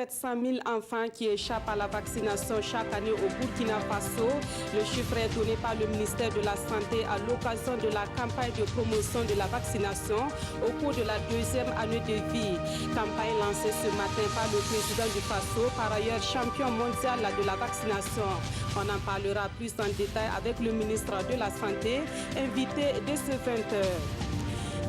700 000 enfants qui échappent à la vaccination chaque année au Burkina Faso. Le chiffre est donné par le ministère de la Santé à l'occasion de la campagne de promotion de la vaccination au cours de la deuxième année de vie. Campagne lancée ce matin par le président du Faso, par ailleurs champion mondial de la vaccination. On en parlera plus en détail avec le ministre de la Santé, invité de ce 20h.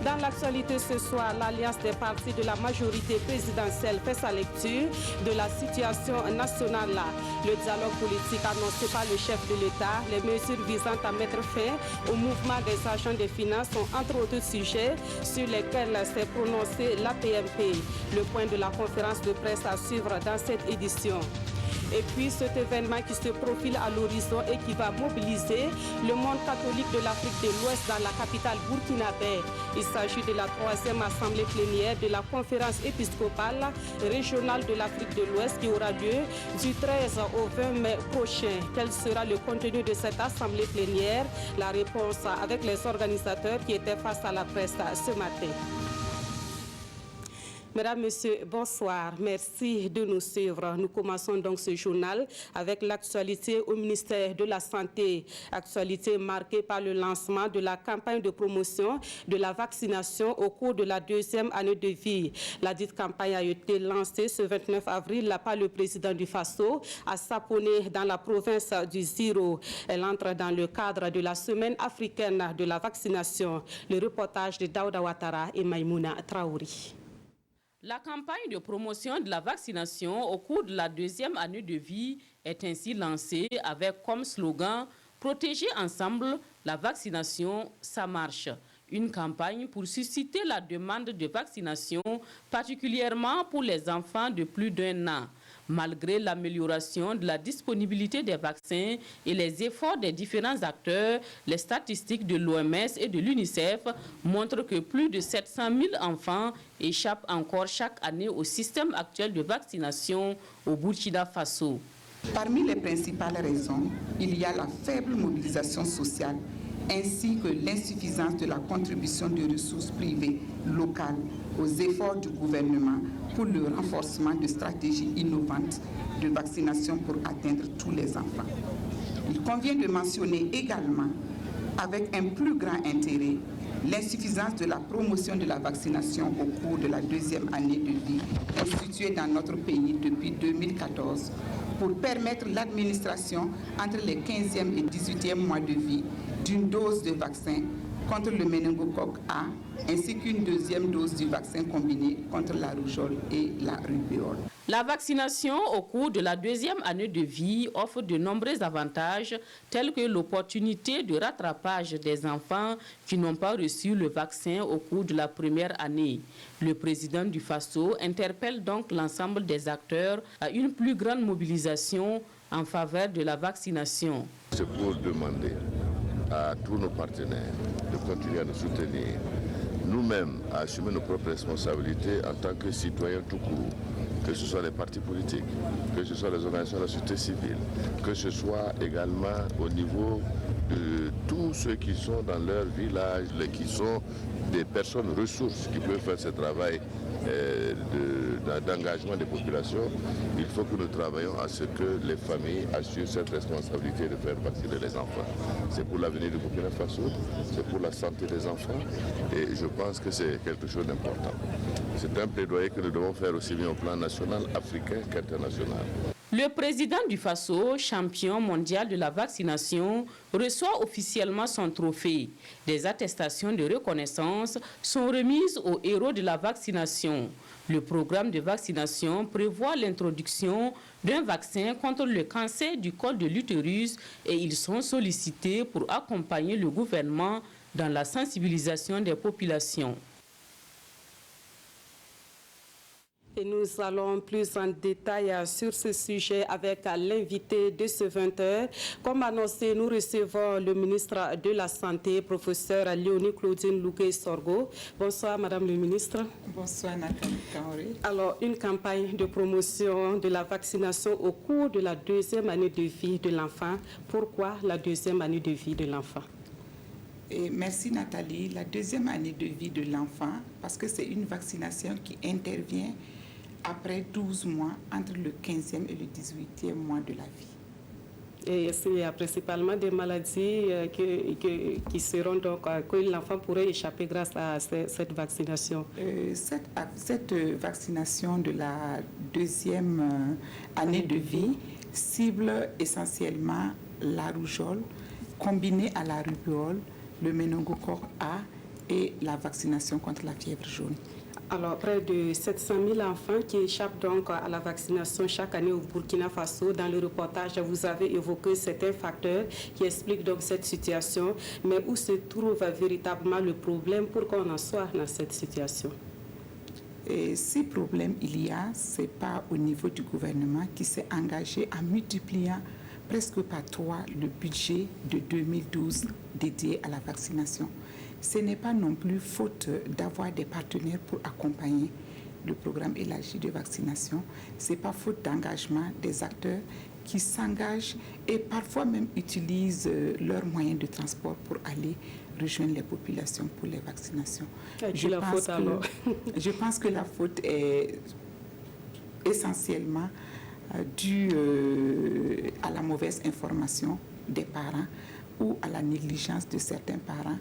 Dans l'actualité ce soir, l'Alliance des partis de la majorité présidentielle fait sa lecture de la situation nationale. Le dialogue politique annoncé par le chef de l'État, les mesures visant à mettre fin au mouvement des agents des finances sont entre autres sujets sur lesquels s'est prononcé l'APMP. Le point de la conférence de presse à suivre dans cette édition. Et puis cet événement qui se profile à l'horizon et qui va mobiliser le monde catholique de l'Afrique de l'Ouest dans la capitale burkinabé. Il s'agit de la 3e assemblée plénière de la conférence épiscopale régionale de l'Afrique de l'Ouest qui aura lieu du 13 au 20 mai prochain. Quel sera le contenu de cette assemblée plénière? La réponse avec les organisateurs qui étaient face à la presse ce matin. Mesdames, Messieurs, bonsoir. Merci de nous suivre. Nous commençons donc ce journal avec l'actualité au ministère de la Santé. Actualité marquée par le lancement de la campagne de promotion de la vaccination au cours de la deuxième année de vie. La dite campagne a été lancée ce 29 avril par le président du Faso à Sapone dans la province du Ziro. Elle entre dans le cadre de la semaine africaine de la vaccination. Le reportage de Daouda Ouattara et Maïmouna Traouri. La campagne de promotion de la vaccination au cours de la deuxième année de vie est ainsi lancée avec comme slogan « Protéger ensemble, la vaccination, ça marche ». Une campagne pour susciter la demande de vaccination, particulièrement pour les enfants de plus d'1 an. Malgré l'amélioration de la disponibilité des vaccins et les efforts des différents acteurs, les statistiques de l'OMS et de l'UNICEF montrent que plus de 700 000 enfants échappent encore chaque année au système actuel de vaccination au Burkina Faso. Parmi les principales raisons, il y a la faible mobilisation sociale ainsi que l'insuffisance de la contribution de ressources privées locales aux efforts du gouvernement pour le renforcement de stratégies innovantes de vaccination pour atteindre tous les enfants. Il convient de mentionner également, avec un plus grand intérêt, l'insuffisance de la promotion de la vaccination au cours de la deuxième année de vie instituée dans notre pays depuis 2014 pour permettre l'administration entre les 15e et 18e mois de vie d'une dose de vaccin contre le méningocoque A ainsi qu'une deuxième dose du vaccin combiné contre la rougeole et la rubéole. La vaccination au cours de la deuxième année de vie offre de nombreux avantages tels que l'opportunité de rattrapage des enfants qui n'ont pas reçu le vaccin au cours de la première année. Le président du Faso interpelle donc l'ensemble des acteurs à une plus grande mobilisation en faveur de la vaccination. C'est pour demander à tous nos partenaires de continuer à nous soutenir, nous-mêmes à assumer nos propres responsabilités en tant que citoyens tout court, que ce soit les partis politiques, que ce soit les organisations de la société civile, que ce soit également au niveau de tous ceux qui sont dans leur village, qui sont des personnes ressources qui peuvent faire ce travail d'engagement des populations. Il faut que nous travaillions à ce que les familles assurent cette responsabilité de faire vacciner les enfants. C'est pour l'avenir du Burkina Faso, c'est pour la santé des enfants et je pense que c'est quelque chose d'important. C'est un plaidoyer que nous devons faire aussi bien au plan national, africain qu'international. Le président du Faso, champion mondial de la vaccination, reçoit officiellement son trophée. Des attestations de reconnaissance sont remises aux héros de la vaccination. Le programme de vaccination prévoit l'introduction d'un vaccin contre le cancer du col de l'utérus et ils sont sollicités pour accompagner le gouvernement dans la sensibilisation des populations. Et nous allons plus en détail sur ce sujet avec l'invité de ce 20h. Comme annoncé, nous recevons le ministre de la Santé, professeur Léonie Claudine Lougué-Sorgo. Bonsoir, Madame le ministre. Bonsoir, Nathalie Kaori. Alors, une campagne de promotion de la vaccination au cours de la deuxième année de vie de l'enfant. Pourquoi la deuxième année de vie de l'enfant? Et merci Nathalie. La deuxième année de vie de l'enfant, parce que c'est une vaccination qui intervient après 12 mois, entre le 15e et le 18e mois de la vie. Et il y a principalement des maladies qui seront donc, que l'enfant pourrait échapper grâce à cette vaccination. Cette vaccination de la deuxième année de vie cible essentiellement la rougeole, combinée à la rubéole, le méningocoque A et la vaccination contre la fièvre jaune. Alors, près de 700 000 enfants qui échappent donc à la vaccination chaque année au Burkina Faso. Dans le reportage, vous avez évoqué certains facteurs qui expliquent donc cette situation. Mais où se trouve véritablement le problème pour qu'on en soit dans cette situation? Et si problème il y a, ce n'est pas au niveau du gouvernement qui s'est engagé en multipliant presque par 3 le budget de 2012 dédié à la vaccination. Ce n'est pas non plus faute d'avoir des partenaires pour accompagner le programme élargi de vaccination. Ce n'est pas faute d'engagement des acteurs qui s'engagent et parfois même utilisent leurs moyens de transport pour aller rejoindre les populations pour les vaccinations. Je pense que la faute est essentiellement due à la mauvaise information des parents ou à la négligence de certains parents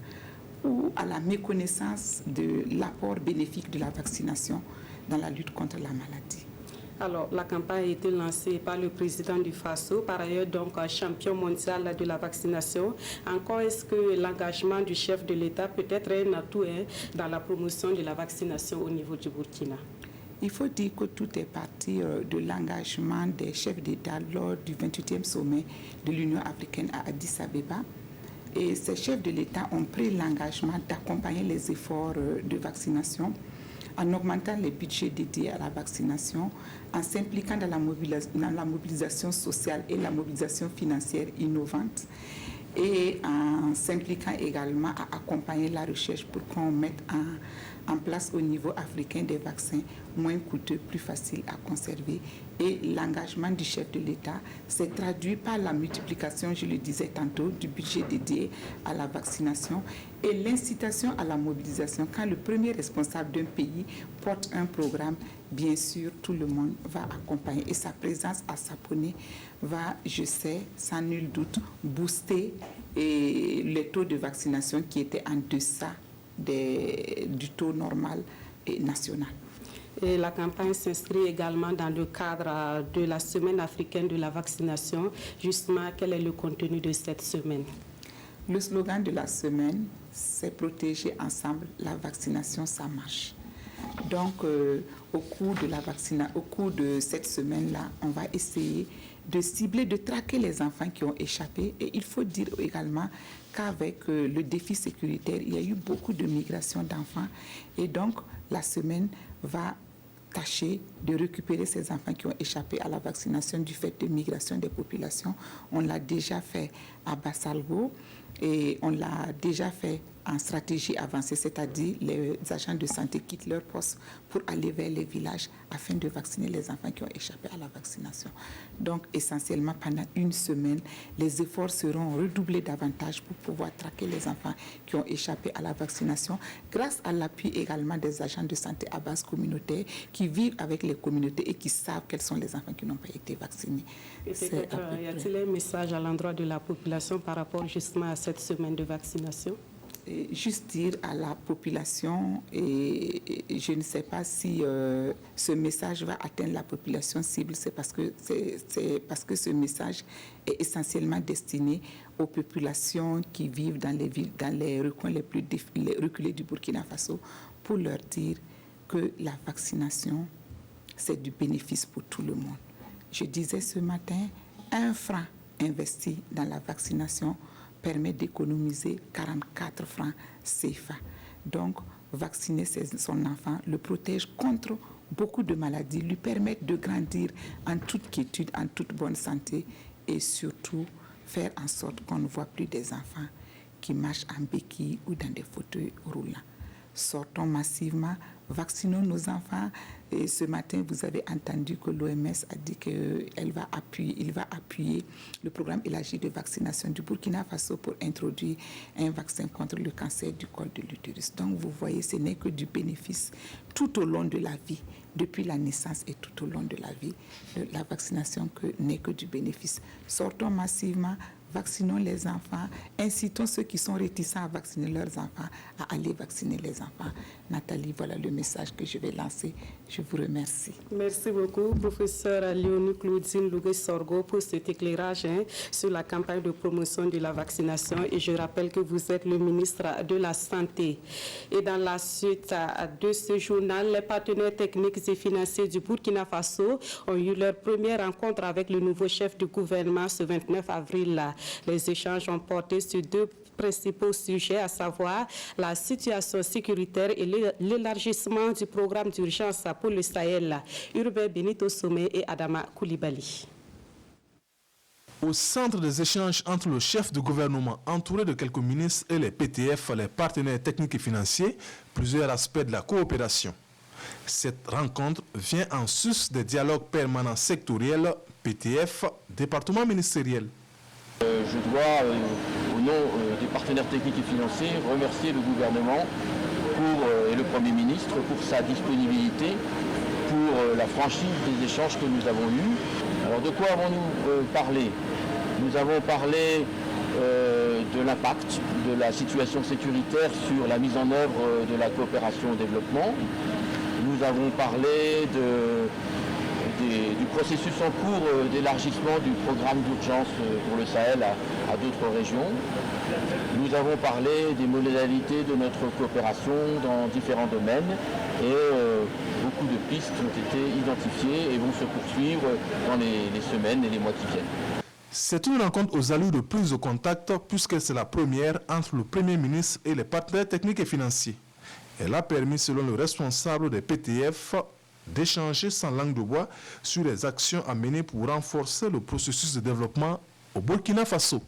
ou à la méconnaissance de l'apport bénéfique de la vaccination dans la lutte contre la maladie. Alors, la campagne a été lancée par le président du FASO, par ailleurs donc champion mondial de la vaccination. Encore, est-ce que l'engagement du chef de l'État peut être un atout dans la promotion de la vaccination au niveau du Burkina? Il faut dire que tout est parti de l'engagement des chefs d'État lors du 28e sommet de l'Union africaine à Addis Abeba. Et ces chefs de l'État ont pris l'engagement d'accompagner les efforts de vaccination en augmentant les budgets dédiés à la vaccination, en s'impliquant dans la mobilisation sociale et la mobilisation financière innovante, et en s'impliquant également à accompagner la recherche pour qu'on mette en place au niveau africain des vaccins moins coûteux, plus faciles à conserver. Et l'engagement du chef de l'État s'est traduit par la multiplication, je le disais tantôt, du budget dédié à la vaccination et l'incitation à la mobilisation. Quand le premier responsable d'un pays porte un programme, bien sûr, tout le monde va accompagner. Et sa présence à Sapone va, je sais, sans nul doute, booster les taux de vaccination qui étaient en deçà du taux normal et national. Et la campagne s'inscrit également dans le cadre de la Semaine africaine de la vaccination. Justement, quel est le contenu de cette semaine? Le slogan de la semaine, c'est « Protéger ensemble, la vaccination, ça marche ». Donc, au cours de cette semaine-là, on va essayer de cibler, de traquer les enfants qui ont échappé. Et il faut dire également qu'avec le défi sécuritaire, il y a eu beaucoup de migration d'enfants. Et donc, la semaine va tâcher de récupérer ces enfants qui ont échappé à la vaccination du fait de migration des populations. On l'a déjà fait à Bassalgo et on l'a déjà fait en stratégie avancée, c'est-à-dire les agents de santé quittent leur poste pour aller vers les villages afin de vacciner les enfants qui ont échappé à la vaccination. Donc, essentiellement, pendant une semaine, les efforts seront redoublés davantage pour pouvoir traquer les enfants qui ont échappé à la vaccination, grâce à l'appui également des agents de santé à base communautaire qui vivent avec les communautés et qui savent quels sont les enfants qui n'ont pas été vaccinés. Et peut-être, y a-t-il un message à l'endroit de la population par rapport justement à cette semaine de vaccination? Juste dire à la population, et je ne sais pas si ce message va atteindre la population cible, c'est parce que ce message est essentiellement destiné aux populations qui vivent dans les villes, dans les recoins les plus reculés du Burkina Faso, pour leur dire que la vaccination, c'est du bénéfice pour tout le monde. Je disais ce matin, 1 franc investi dans la vaccination permet d'économiser 44 francs CFA. Donc, vacciner son enfant le protège contre beaucoup de maladies, lui permet de grandir en toute quiétude, en toute bonne santé et surtout faire en sorte qu'on ne voit plus des enfants qui marchent en béquille ou dans des fauteuils roulants. Sortons massivement, Vaccinons nos enfants. Et ce matin, vous avez entendu que l'OMS a dit qu'il va appuyer le programme élargi de vaccination du Burkina Faso pour introduire un vaccin contre le cancer du col de l'utérus. Donc, vous voyez, ce n'est que du bénéfice tout au long de la vie, depuis la naissance et tout au long de la vie. La vaccination n'est que du bénéfice. Sortons massivement, vaccinons les enfants, incitons ceux qui sont réticents à vacciner leurs enfants à aller vacciner les enfants. Nathalie, voilà le message que je vais lancer. Je vous remercie. Merci beaucoup, professeur Léonie Claudine Lougué-Sorgo, pour cet éclairage sur la campagne de promotion de la vaccination. Et je rappelle que vous êtes le ministre de la Santé. Et dans la suite de ce journal, les partenaires techniques et financiers du Burkina Faso ont eu leur première rencontre avec le nouveau chef du gouvernement ce 29 avril. Les échanges ont porté sur deux principaux sujets, à savoir la situation sécuritaire et l'élargissement du programme d'urgence pour le Sahel. Urbain Benito Somé et Adama Koulibaly. Au centre des échanges entre le chef du gouvernement, entouré de quelques ministres, et les PTF, les partenaires techniques et financiers, plusieurs aspects de la coopération. Cette rencontre vient en sus des dialogues permanents sectoriels, PTF, département ministériel. Je dois, au nom des partenaires techniques et financiers, remercier le gouvernement et le Premier ministre pour sa disponibilité, pour la franchise des échanges que nous avons eus. Alors de quoi avons-nous parlé? Nous avons parlé de l'impact de la situation sécuritaire sur la mise en œuvre de la coopération au développement. Nous avons parlé du processus en cours d'élargissement du programme d'urgence pour le Sahel à d'autres régions. Nous avons parlé des modalités de notre coopération dans différents domaines et beaucoup de pistes ont été identifiées et vont se poursuivre dans les semaines et les mois qui viennent. C'est une rencontre aux allures de prise de contact puisque c'est la première entre le Premier ministre et les partenaires techniques et financiers. Elle a permis, selon le responsable des PTF, d'échanger sans langue de bois sur les actions à mener pour renforcer le processus de développement au Burkina Faso.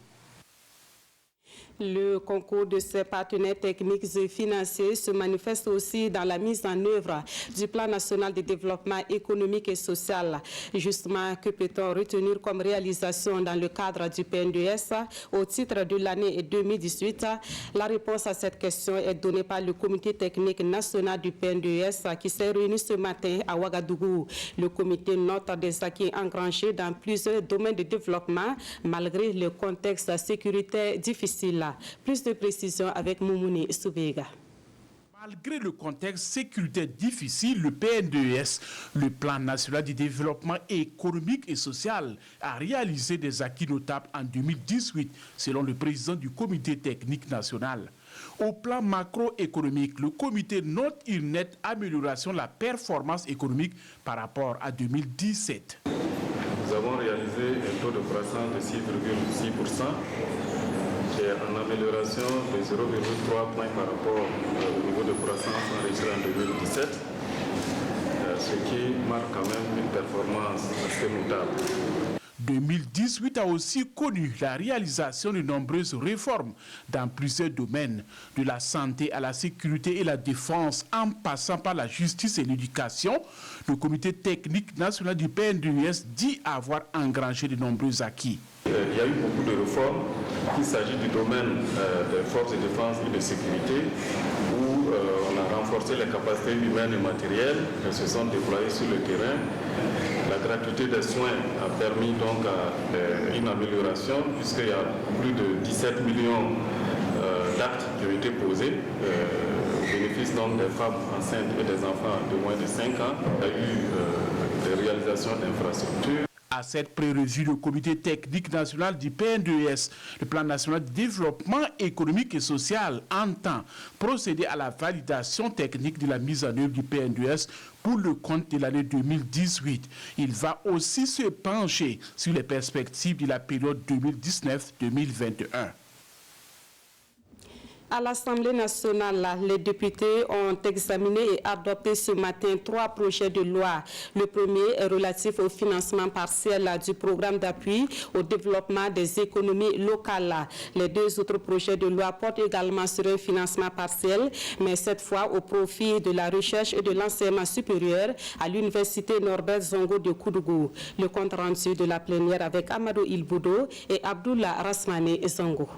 Le concours de ces partenaires techniques et financiers se manifeste aussi dans la mise en œuvre du plan national de développement économique et social. Justement, que peut-on retenir comme réalisation dans le cadre du PNDES au titre de l'année 2018? La réponse à cette question est donnée par le comité technique national du PNDES qui s'est réuni ce matin à Ouagadougou. Le comité note des acquis engrangés dans plusieurs domaines de développement malgré le contexte sécuritaire difficile. Plus de précisions avec Moumouni Soubega. Malgré le contexte sécuritaire difficile, le PNDES, le Plan national de développement économique et social, a réalisé des acquis notables en 2018, selon le président du comité technique national. Au plan macroéconomique, le comité note une nette amélioration de la performance économique par rapport à 2017. Nous avons réalisé un taux de croissance de 6,6%. et en amélioration de 0,3 points par rapport au niveau de croissance enregistré en 2017, ce qui marque quand même une performance assez notable. 2018 a aussi connu la réalisation de nombreuses réformes dans plusieurs domaines, de la santé à la sécurité et la défense, en passant par la justice et l'éducation. Le comité technique national du PNDES dit avoir engrangé de nombreux acquis. Il y a eu beaucoup de réformes, qu'il s'agit du domaine des forces de défense et de sécurité, où on a renforcé les capacités humaines et matérielles, elles se sont déployées sur le terrain. La gratuité des soins a permis donc une amélioration, puisqu'il y a plus de 17 millions d'actes qui ont été posés au bénéfice donc des femmes enceintes et des enfants de moins de 5 ans. Il y a eu des réalisations d'infrastructures. À cette pré-revue, le comité technique national du PNDES, le plan national de développement économique et social, entend procéder à la validation technique de la mise en œuvre du PNDES pour le compte de l'année 2018. Il va aussi se pencher sur les perspectives de la période 2019-2021. À l'Assemblée nationale, les députés ont examiné et adopté ce matin 3 projets de loi. Le premier est relatif au financement partiel du programme d'appui au développement des économies locales. Les 2 autres projets de loi portent également sur un financement partiel, mais cette fois au profit de la recherche et de l'enseignement supérieur à l'Université Norbert Zongo de Koudougou. Le compte rendu de la plénière avec Amadou Ilboudo et Abdullah Rasmane Zongo.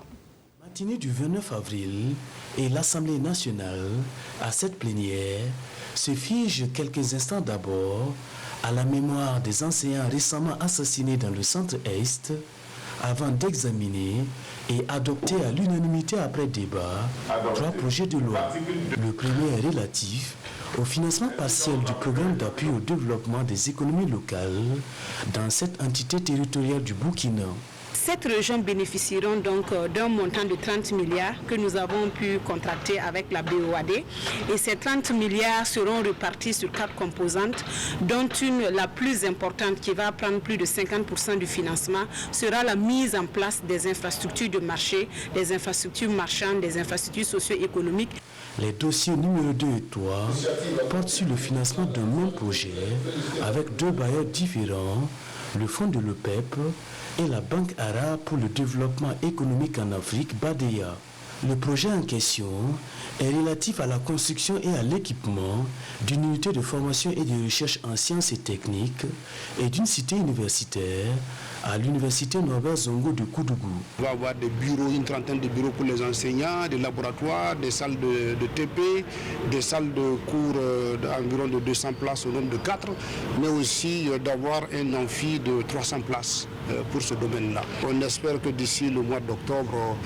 Matinée du 29 avril et l'Assemblée nationale, à cette plénière, se fige quelques instants d'abord à la mémoire des enseignants récemment assassinés dans le centre-est, avant d'examiner et adopter à l'unanimité après débat 3 projets de loi. Le premier est relatif au financement partiel du programme d'appui au développement des économies locales dans cette entité territoriale du Burkina. Cette région bénéficieront donc d'un montant de 30 milliards que nous avons pu contracter avec la BOAD. Et ces 30 milliards seront repartis sur 4 composantes, dont une, la plus importante, qui va prendre plus de 50% du financement, sera la mise en place des infrastructures de marché, des infrastructures marchandes, des infrastructures socio-économiques. Les dossiers numéro 2 et 3 portent sur le financement d'un même projet avec 2 bailleurs différents, le Fonds de l'OPEP et la Banque arabe pour le développement économique en Afrique, BADEA. Le projet en question est relatif à la construction et à l'équipement d'une unité de formation et de recherche en sciences et techniques et d'une cité universitaire à l'Université Norbert Zongo de Koudougou. On va avoir des bureaux, une trentaine de bureaux pour les enseignants, des laboratoires, des salles de TP, des salles de cours d'environ de 200 places au nombre de 4, mais aussi d'avoir un amphi de 300 places pour ce domaine-là. On espère que d'ici le mois d'octobre,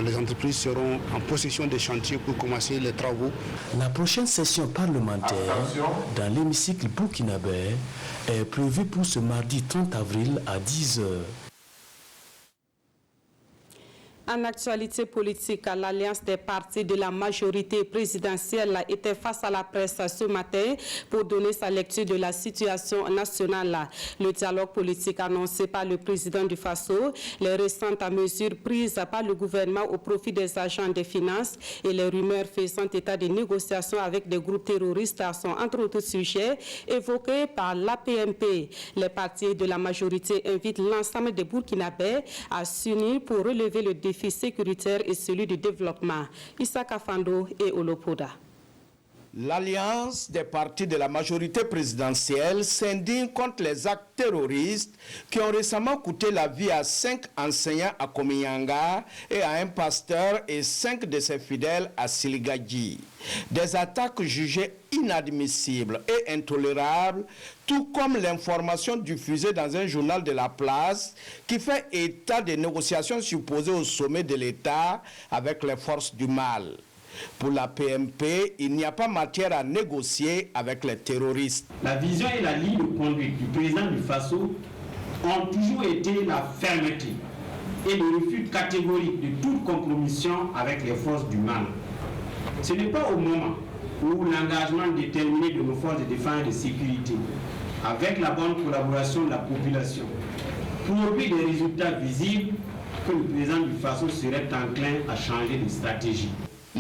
les entreprises seront en possession des chantiers pour commencer les travaux. La prochaine session parlementaire dans l'hémicycle burkinabé est prévue pour ce mardi 30 avril à 10h. En actualité politique, l'alliance des partis de la majorité présidentielle était face à la presse ce matin pour donner sa lecture de la situation nationale. Le dialogue politique annoncé par le président du Faso, les récentes mesures prises par le gouvernement au profit des agents des finances et les rumeurs faisant état de négociations avec des groupes terroristes sont entre autres sujets évoqués par l'APMP. Les partis de la majorité invitent l'ensemble des Burkinabés à s'unir pour relever le défi sécuritaire et celui du développement. Issa Kafando et Olopoda. L'alliance des partis de la majorité présidentielle s'indigne contre les actes terroristes qui ont récemment coûté la vie à 5 enseignants à Komiyanga et à un pasteur et 5 de ses fidèles à Siligadji. Des attaques jugées inadmissibles et intolérables, tout comme l'information diffusée dans un journal de la place qui fait état des négociations supposées au sommet de l'État avec les forces du mal. Pour la PMP, il n'y a pas matière à négocier avec les terroristes. La vision et la ligne de conduite du président du Faso ont toujours été la fermeté et le refus catégorique de toute compromission avec les forces du mal. Ce n'est pas au moment où l'engagement déterminé de nos forces de défense et de sécurité, avec la bonne collaboration de la population, produit des résultats visibles que le président du Faso serait enclin à changer de stratégie.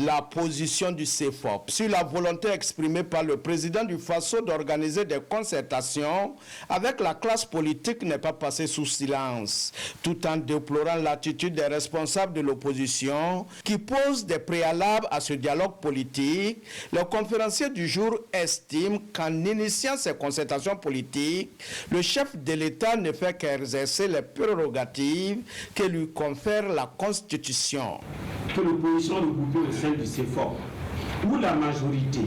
La position du CFOP sur la volonté exprimée par le président du Faso d'organiser des concertations avec la classe politique n'est pas passée sous silence, tout en déplorant l'attitude des responsables de l'opposition qui posent des préalables à ce dialogue politique. Le conférencier du jour estime qu'en initiant ces concertations politiques, le chef de l'État ne fait qu'exercer les prérogatives que lui confère la Constitution. Que l'opposition regroupée au sein du CFOP ou la majorité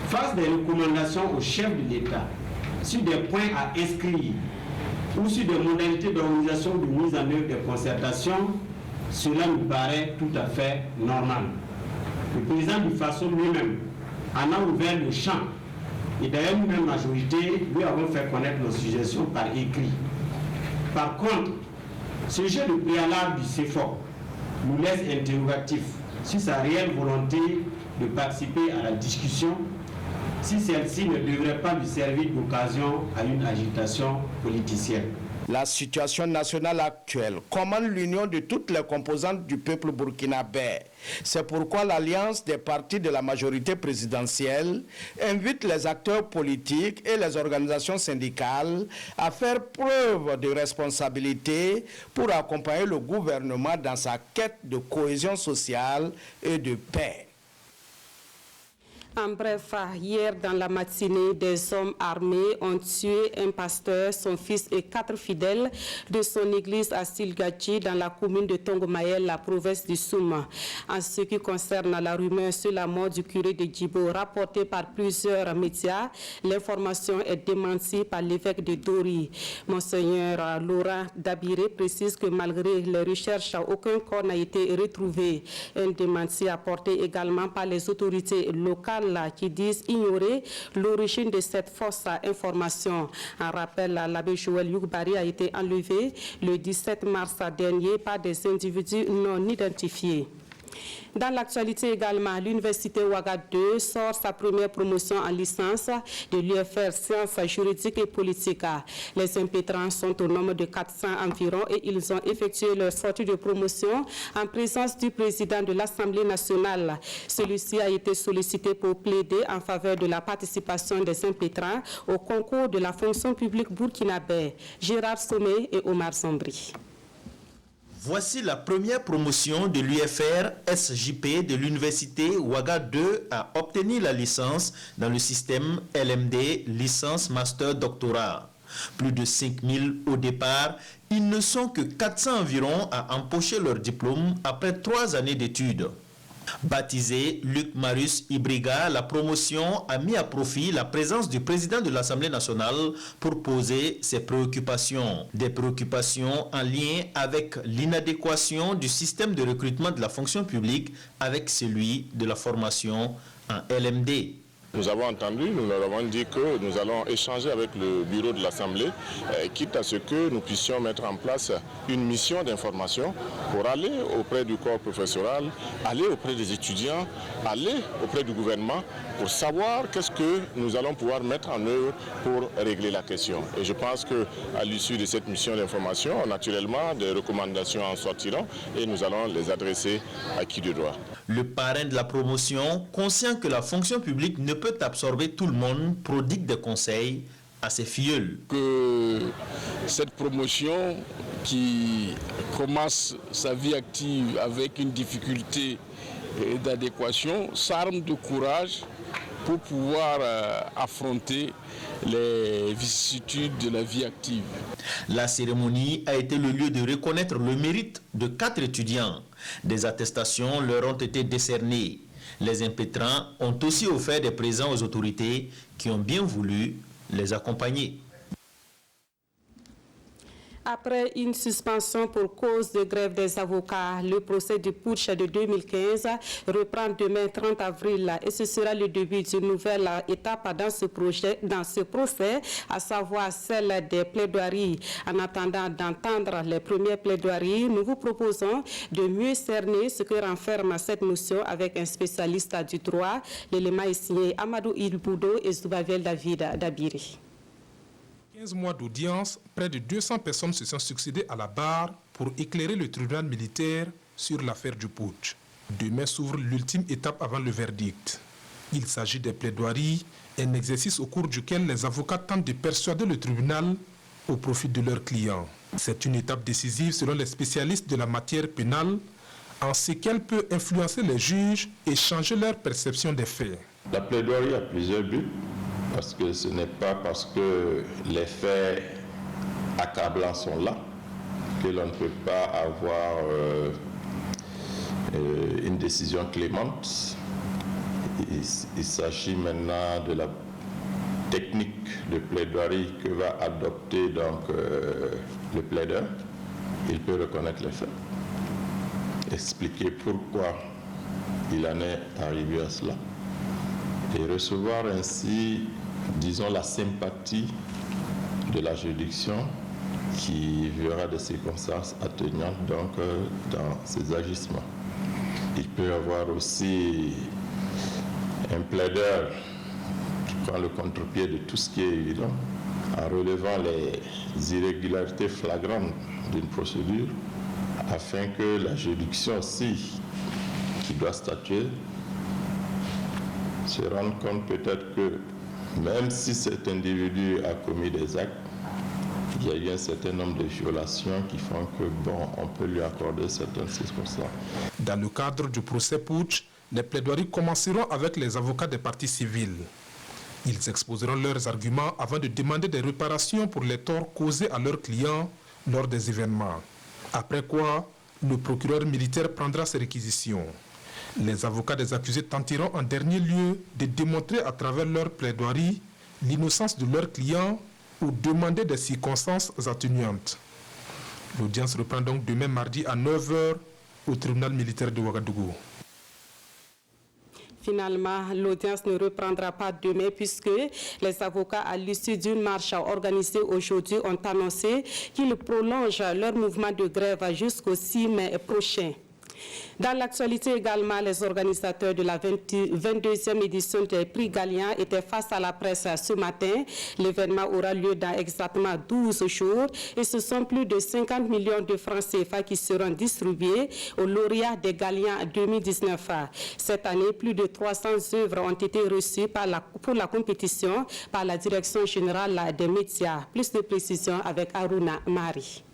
fasse des recommandations au chef de l'État sur des points à inscrire ou sur des modalités d'organisation de mise en œuvre des concertations, cela nous paraît tout à fait normal. Le président du Faso lui-même en a ouvert le champ et d'ailleurs nous-mêmes majorité lui avons fait connaître nos suggestions par écrit. Par contre, ce jeu de préalable du CFOP nous laisse interrogatifs sur sa réelle volonté de participer à la discussion, si celle-ci ne devrait pas lui servir d'occasion à une agitation politicienne. La situation nationale actuelle commande l'union de toutes les composantes du peuple burkinabé. C'est pourquoi l'Alliance des partis de la majorité présidentielle invite les acteurs politiques et les organisations syndicales à faire preuve de responsabilité pour accompagner le gouvernement dans sa quête de cohésion sociale et de paix. En bref, hier dans la matinée, des hommes armés ont tué un pasteur, son fils et 4 fidèles de son église à Silgadji dans la commune de Tongomayel, la province du Souma. En ce qui concerne la rumeur sur la mort du curé de Djibo, rapportée par plusieurs médias, l'information est démentie par l'évêque de Dori. Monseigneur Laurent Dabiré précise que malgré les recherches, aucun corps n'a été retrouvé. Un démenti apporté également par les autorités locales qui disent ignorer l'origine de cette fausse information. En rappel, l'abbé Joël Youbari a été enlevé le 17 mars dernier par des individus non identifiés. Dans l'actualité également, l'université Ouaga 2 sort sa première promotion en licence de l'UFR Sciences juridiques et politiques. Les impétrants sont au nombre de 400 environ et ils ont effectué leur sortie de promotion en présence du président de l'Assemblée nationale. Celui-ci a été sollicité pour plaider en faveur de la participation des impétrants au concours de la fonction publique burkinabé. Gérard Sommet et Omar Zambri. Voici la première promotion de l'UFR SJP de l'université Ouaga 2 à obtenir la licence dans le système LMD, licence master doctorat. Plus de 5000 au départ, ils ne sont que 400 environ à empocher leur diplôme après 3 années d'études. Baptisé Luc Marius Ibriga, la promotion a mis à profit la présence du président de l'Assemblée nationale pour poser ses préoccupations. Des préoccupations en lien avec l'inadéquation du système de recrutement de la fonction publique avec celui de la formation en LMD. Nous avons entendu, nous leur avons dit que nous allons échanger avec le bureau de l'Assemblée, quitte à ce que nous puissions mettre en place une mission d'information pour aller auprès du corps professoral, aller auprès des étudiants, aller auprès du gouvernement pour savoir qu'est-ce que nous allons pouvoir mettre en œuvre pour régler la question. Et je pense qu'à l'issue de cette mission d'information, naturellement, des recommandations en sortiront et nous allons les adresser à qui de droit. Le parrain de la promotion, conscient que la fonction publique ne peut absorber tout le monde, prodigue des conseils à ses filleuls. Que cette promotion qui commence sa vie active avec une difficulté d'adéquation s'arme de courage pour pouvoir affronter les vicissitudes de la vie active. La cérémonie a été le lieu de reconnaître le mérite de 4 étudiants. Des attestations leur ont été décernées. Les impétrants ont aussi offert des présents aux autorités qui ont bien voulu les accompagner. Après une suspension pour cause de grève des avocats, le procès du putsch de 2015 reprend demain 30 avril et ce sera le début d'une nouvelle étape dans ce procès, à savoir celle des plaidoiries. En attendant d'entendre les premières plaidoiries, nous vous proposons de mieux cerner ce que renferme cette notion avec un spécialiste du droit. L'élément est signé Amadou Ilboudo et Zoubavel David Dabiri. 15 mois d'audience, près de 200 personnes se sont succédées à la barre pour éclairer le tribunal militaire sur l'affaire du putsch. Demain s'ouvre l'ultime étape avant le verdict. Il s'agit des plaidoiries, un exercice au cours duquel les avocats tentent de persuader le tribunal au profit de leurs clients. C'est une étape décisive selon les spécialistes de la matière pénale, en ce qu'elle peut influencer les juges et changer leur perception des faits. La plaidoirie a plusieurs buts. Parce que ce n'est pas parce que les faits accablants sont là que l'on ne peut pas avoir une décision clémente. Il s'agit maintenant de la technique de plaidoirie que va adopter donc, le plaideur. Il peut reconnaître les faits, expliquer pourquoi il en est arrivé à cela et recevoir ainsi, disons, la sympathie de la juridiction qui verra des circonstances atténuantes donc, dans ses agissements. Il peut y avoir aussi un plaideur qui prend le contre-pied de tout ce qui est évident en relevant les irrégularités flagrantes d'une procédure, afin que la juridiction aussi, qui doit statuer, se rende compte peut-être que même si cet individu a commis des actes, il y a eu un certain nombre de violations qui font que, bon, on peut lui accorder certaines circonstances. Dans le cadre du procès putsch, les plaidoiries commenceront avec les avocats des parties civiles. Ils exposeront leurs arguments avant de demander des réparations pour les torts causés à leurs clients lors des événements. Après quoi, le procureur militaire prendra ses réquisitions. Les avocats des accusés tenteront en dernier lieu de démontrer à travers leur plaidoirie l'innocence de leurs clients ou demander des circonstances atténuantes. L'audience reprend donc demain mardi à 9h au tribunal militaire de Ouagadougou. Finalement, l'audience ne reprendra pas demain puisque les avocats, à l'issue d'une marche organisée aujourd'hui, ont annoncé qu'ils prolongent leur mouvement de grève jusqu'au 6 mai prochain. Dans l'actualité également, les organisateurs de la 22e édition des prix Gallian étaient face à la presse ce matin. L'événement aura lieu dans exactement 12 jours et ce sont plus de 50 millions de francs CFA qui seront distribués aux lauréats des Gallian 2019. Cette année, plus de 300 œuvres ont été reçues pour la compétition par la Direction générale des médias. Plus de précisions avec Aruna Mari.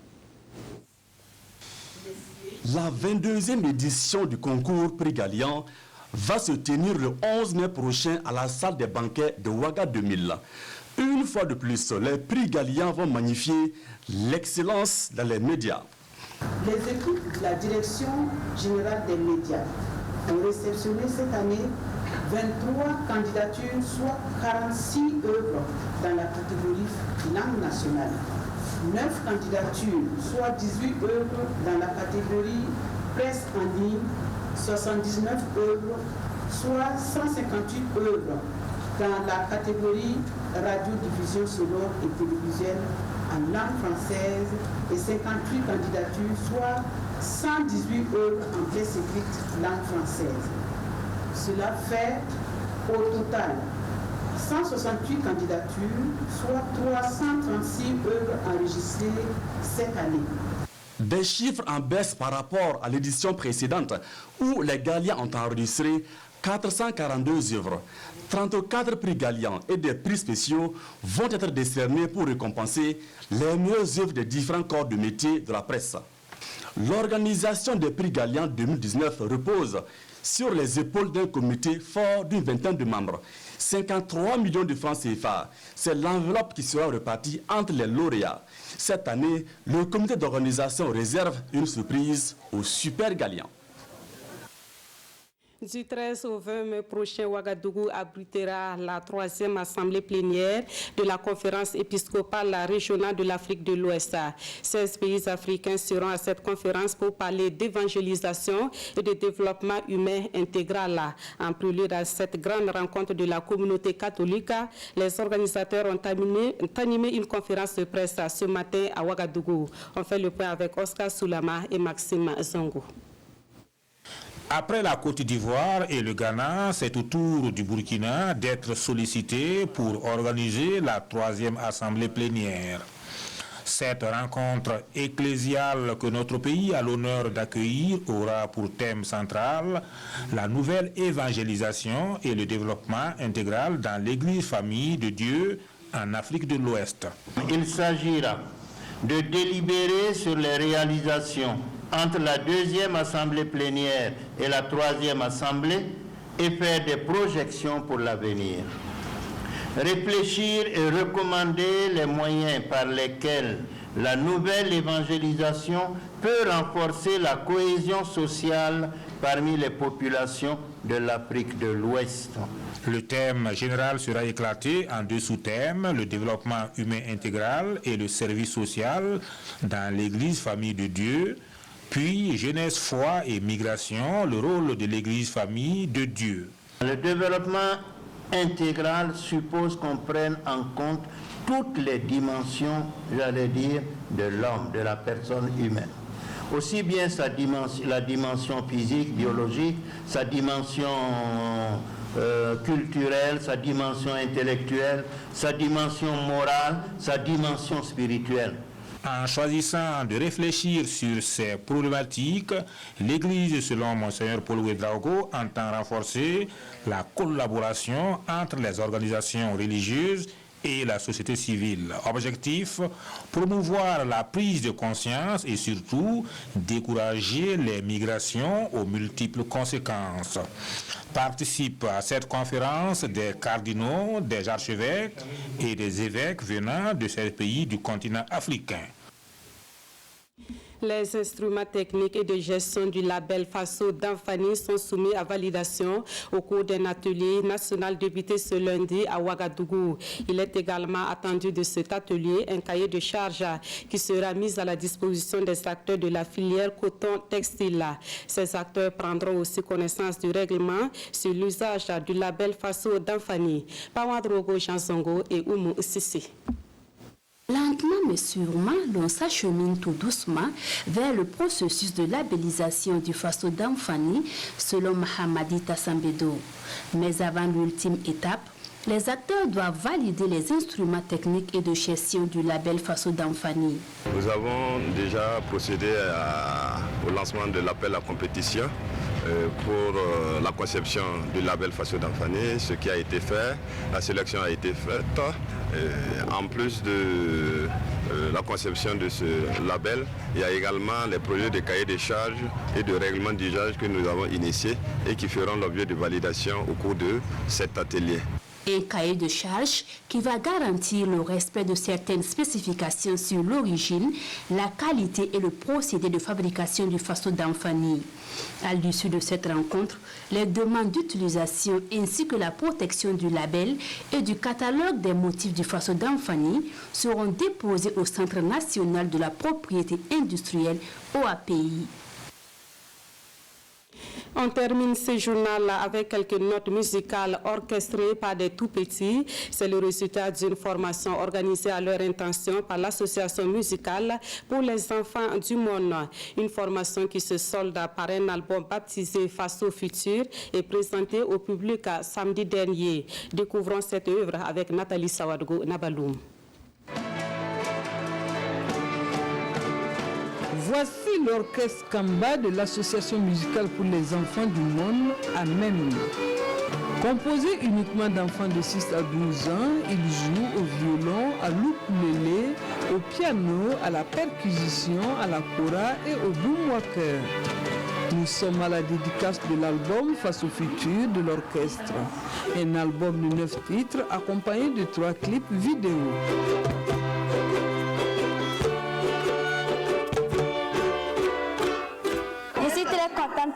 La 22e édition du concours Prix Gallian va se tenir le 11 mai prochain à la salle des banquets de Ouaga 2000. Une fois de plus, les Prix Gallian vont magnifier l'excellence dans les médias. Les équipes de la Direction générale des médias ont réceptionné cette année 23 candidatures, soit 46 œuvres dans la catégorie langue nationale. 9 candidatures, soit 18 œuvres dans la catégorie presse en ligne, 79 œuvres, soit 158 œuvres dans la catégorie radiodiffusion sonore et télévisuelle en langue française et 58 candidatures, soit 118 œuvres en pièces écrites langue française. Cela fait au total 168 candidatures, soit 336 œuvres enregistrées cette année. Des chiffres en baisse par rapport à l'édition précédente où les Gallians ont enregistré 442 œuvres. 34 prix Gallian et des prix spéciaux vont être décernés pour récompenser les meilleures œuvres des différents corps de métier de la presse. L'organisation des prix Gallian 2019 repose sur les épaules d'un comité fort d'une vingtaine de membres. 53 millions de francs CFA, c'est l'enveloppe qui sera répartie entre les lauréats. Cette année, le comité d'organisation réserve une surprise aux Super Gallians. Du 13 au 20 mai prochain, Ouagadougou abritera la 3e assemblée plénière de la conférence épiscopale régionale de l'Afrique de l'Ouest. 16 pays africains seront à cette conférence pour parler d'évangélisation et de développement humain intégral. En prélude à cette grande rencontre de la communauté catholique, les organisateurs ont animé une conférence de presse ce matin à Ouagadougou. On fait le point avec Oscar Soulama et Maxime Zongo. Après la Côte d'Ivoire et le Ghana, c'est au tour du Burkina d'être sollicité pour organiser la 3e assemblée plénière. Cette rencontre ecclésiale que notre pays a l'honneur d'accueillir aura pour thème central la nouvelle évangélisation et le développement intégral dans l'Église famille de Dieu en Afrique de l'Ouest. Il s'agira de délibérer sur les réalisations entre la 2e assemblée plénière et la 3e assemblée et faire des projections pour l'avenir. Réfléchir et recommander les moyens par lesquels la nouvelle évangélisation peut renforcer la cohésion sociale parmi les populations de l'Afrique de l'Ouest. Le thème général sera éclaté en 2 sous-thèmes, le développement humain intégral et le service social dans l'Église famille de Dieu, puis jeunesse, foi et migration, le rôle de l'Église famille de Dieu. Le développement intégral suppose qu'on prenne en compte toutes les dimensions, j'allais dire, de l'homme, de la personne humaine. Aussi bien la dimension physique, biologique, sa dimension culturelle, sa dimension intellectuelle, sa dimension morale, sa dimension spirituelle. En choisissant de réfléchir sur ces problématiques, l'Église, selon Monseigneur Paul Ouedraogo, entend renforcer la collaboration entre les organisations religieuses et la société civile. Objectif, promouvoir la prise de conscience et surtout décourager les migrations aux multiples conséquences. Participent à cette conférence des cardinaux, des archevêques et des évêques venant de ces pays du continent africain. Les instruments techniques et de gestion du label FASO d'Anfani sont soumis à validation au cours d'un atelier national débuté ce lundi à Ouagadougou. Il est également attendu de cet atelier un cahier de charge qui sera mis à la disposition des acteurs de la filière coton-textile. Ces acteurs prendront aussi connaissance du règlement sur l'usage du label FASO d'Anfani. Pawadrogo Jansongo et Oumou Sissi. Lentement mais sûrement, l'on s'achemine tout doucement vers le processus de labellisation du FASO d'Anfani selon Mahamadi Tassambedo. Mais avant l'ultime étape, les acteurs doivent valider les instruments techniques et de gestion du label FASO d'Anfani. Nous avons déjà procédé au lancement de l'appel à compétition pour la conception du label FASO d'Anfani, ce qui a été fait, la sélection a été faite. En plus de la conception de ce label, il y a également les projets de cahier des charges et de règlement d'usage que nous avons initiés et qui feront l'objet de validation au cours de cet atelier. Un cahier de charge qui va garantir le respect de certaines spécifications sur l'origine, la qualité et le procédé de fabrication du FASO d'Anfani. À l'issue de cette rencontre, les demandes d'utilisation ainsi que la protection du label et du catalogue des motifs du FASO d'Anfani seront déposées au Centre national de la propriété industrielle OAPI. On termine ce journal avec quelques notes musicales orchestrées par des tout-petits. C'est le résultat d'une formation organisée à leur intention par l'association musicale pour les enfants du monde. Une formation qui se solde par un album baptisé FASO Futur et présenté au public samedi dernier. Découvrons cette œuvre avec Nathalie Sawadgo Nabaloum. Voici l'orchestre Kamba de l'Association musicale pour les enfants du monde à Même. Composé uniquement d'enfants de 6 à 12 ans, il joue au violon, à l'ukulélé, au piano, à la percussion, à la kora et au boomwalker. Nous sommes à la dédicace de l'album FASO Futur de l'orchestre. Un album de 9 titres accompagné de 3 clips vidéo.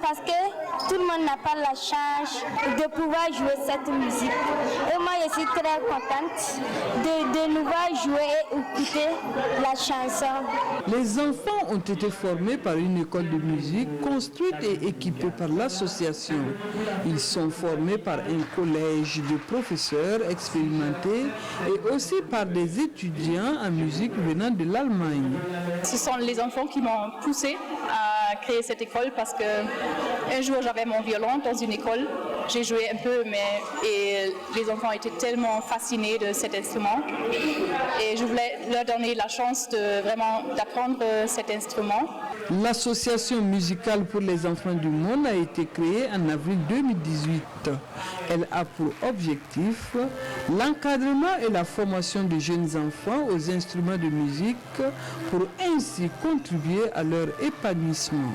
Parce que tout le monde n'a pas la chance de pouvoir jouer cette musique. Et moi, je suis très contente de nous voir jouer et écouter la chanson. Les enfants ont été formés par une école de musique construite et équipée par l'association. Ils sont formés par un collège de professeurs expérimentés et aussi par des étudiants en musique venant de l'Allemagne. Ce sont les enfants qui m'ont poussé à créer cette école parce que un jour j'avais mon violon dans une école, j'ai joué un peu et les enfants étaient tellement fascinés de cet instrument et je voulais leur donner la chance de vraiment d'apprendre cet instrument. L'association musicale pour les enfants du monde a été créée en avril 2018. Elle a pour objectif l'encadrement et la formation de jeunes enfants aux instruments de musique pour ainsi contribuer à leur épanouissement.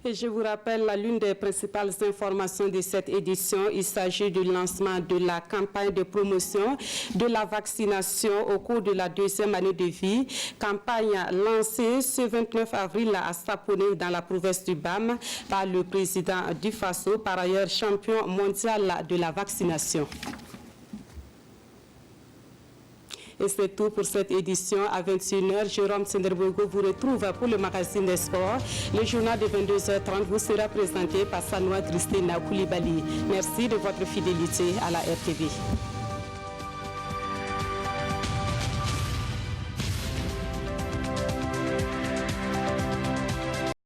Et je vous rappelle l'une des principales informations de cette édition. Il s'agit du lancement de la campagne de promotion de la vaccination au cours de la 2e année de vie. Campagne lancée ce 29 avril à Sapone dans la province du Bam par le président du FASO, par ailleurs champion mondial de la vaccination. Et c'est tout pour cette édition. À 21h, Jérôme Tsenderbogo vous retrouve pour le magazine des sports. Le journal de 22h30 vous sera présenté par Sanoa Christina Koulibaly. Merci de votre fidélité à la RTV.